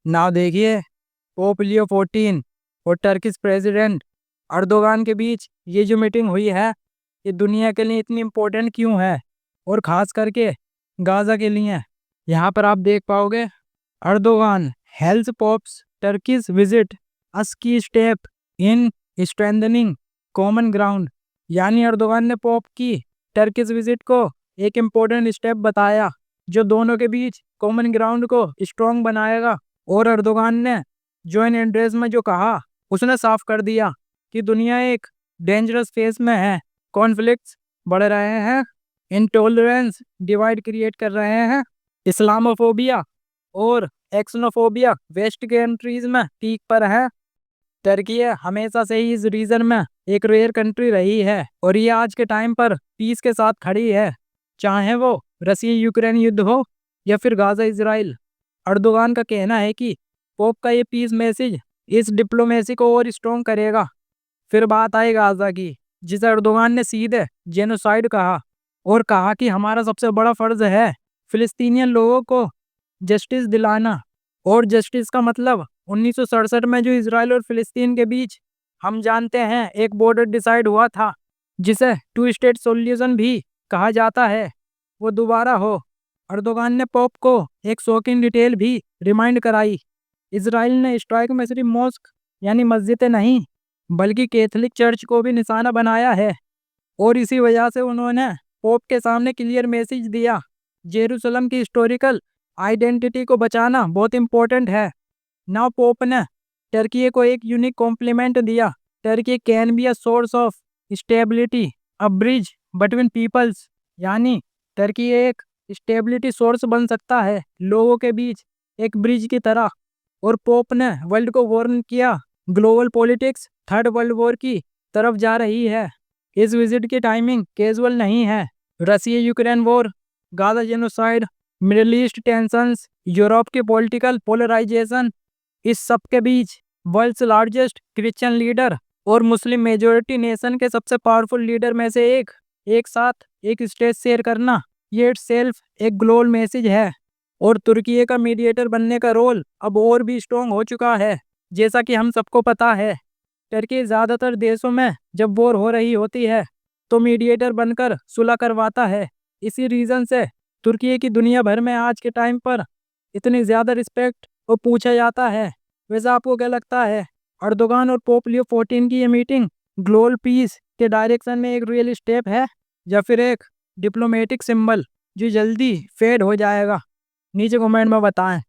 Now देखिए, Pope Leo 14 और Turkish president Erdogan के बीच ये जो मीटिंग हुई है, ये दुनिया के लिए इतनी इम्पोर्टेंट क्यों है और ख़ास करके गाज़ा के लिए। यहाँ पर आप देख पाओगे, Erdogan hails Pope's Turkish visit as key step in strengthening common ground. यानी अर्दोगान ने पोप की टर्किश विजिट को एक इम्पोर्टेंट स्टेप बताया जो दोनों के बीच कॉमन ग्राउंड को स्ट्रॉन्ग बनाएगा। और अर्दोगान ने जॉइन एड्रेस में जो कहा, उसने साफ कर दिया कि दुनिया एक डेंजरस फेज में है। कॉन्फ्लिक्ट्स बढ़ रहे हैं, इंटॉलरेंस डिवाइड क्रिएट कर रहे हैं, इस्लामोफोबिया और एक्सनोफोबिया वेस्ट कंट्रीज में पीक पर है। टर्की हमेशा से ही इस रीजन में एक रेयर कंट्री रही है और ये आज के टाइम पर पीस के साथ खड़ी है, चाहे वो रसिया यूक्रेन युद्ध हो या फिर गाजा इजराइल। अर्दोगान का कहना है कि पोप का ये पीस मैसेज इस डिप्लोमेसी को और स्ट्रॉन्ग करेगा। फिर बात आई गाजा की, जिसे अर्दोगान ने सीधे जेनोसाइड कहा और कहा कि हमारा सबसे बड़ा फर्ज है फिलिस्तीनियन लोगों को जस्टिस दिलाना। और जस्टिस का मतलब 1967 में जो इसराइल और फिलिस्तीन के बीच हम जानते हैं एक बॉर्डर डिसाइड हुआ था, जिसे टू स्टेट सॉल्यूशन भी कहा जाता है, वो दोबारा हो। अर्दोगान ने पोप को एक शॉकिंग डिटेल भी रिमाइंड कराई। इसराइल ने स्ट्राइक में सिर्फ मॉस्क यानी मस्जिदें नहीं, बल्कि कैथोलिक चर्च को भी निशाना बनाया है। और इसी वजह से उन्होंने पोप के सामने क्लियर मैसेज दिया, जेरूसलम की हिस्टोरिकल आइडेंटिटी को बचाना बहुत इंपॉर्टेंट है। नाउ पोप ने टर्की को एक यूनिक कॉम्प्लीमेंट दिया, Turkey can be a source of stability, a bridge between peoples. यानी टर्की एक स्टेबिलिटी सोर्स बन सकता है लोगों के बीच, एक ब्रिज की तरह। और पोप ने वर्ल्ड को वार्न किया, global politics third world war की तरफ जा रही है। इस विजिट की टाइमिंग कैजुअल नहीं है। Russia Ukraine war, Gaza genocide, middle east tensions, Europe की पॉलिटिकल पोलराइजेशन, इस सब के बीच वर्ल्ड्स लार्जेस्ट क्रिश्चियन लीडर और मुस्लिम मेजोरिटी नेशन के सबसे पावरफुल लीडर में से एक साथ एक स्टेज शेयर करना, ये इटसेल्फ एक ग्लोबल मैसेज है। और तुर्की का मीडिएटर बनने का रोल अब और भी स्ट्रॉन्ग हो चुका है। जैसा कि हम सबको पता है, टर्की ज़्यादातर देशों में जब वॉर हो रही होती है तो मीडिएटर बनकर सुलह करवाता है। इसी रीज़न से तुर्की की दुनिया भर में आज के टाइम पर इतनी ज़्यादा रिस्पेक्ट और पूछा जाता है। वैसे आपको क्या लगता है, अर्दोगान और पोप लियो 14 की ये मीटिंग ग्लोबल पीस के डायरेक्शन में एक रियल स्टेप है या फिर एक डिप्लोमेटिक सिंबल जो जल्दी फेड हो जाएगा? नीचे कमेंट में बताएं।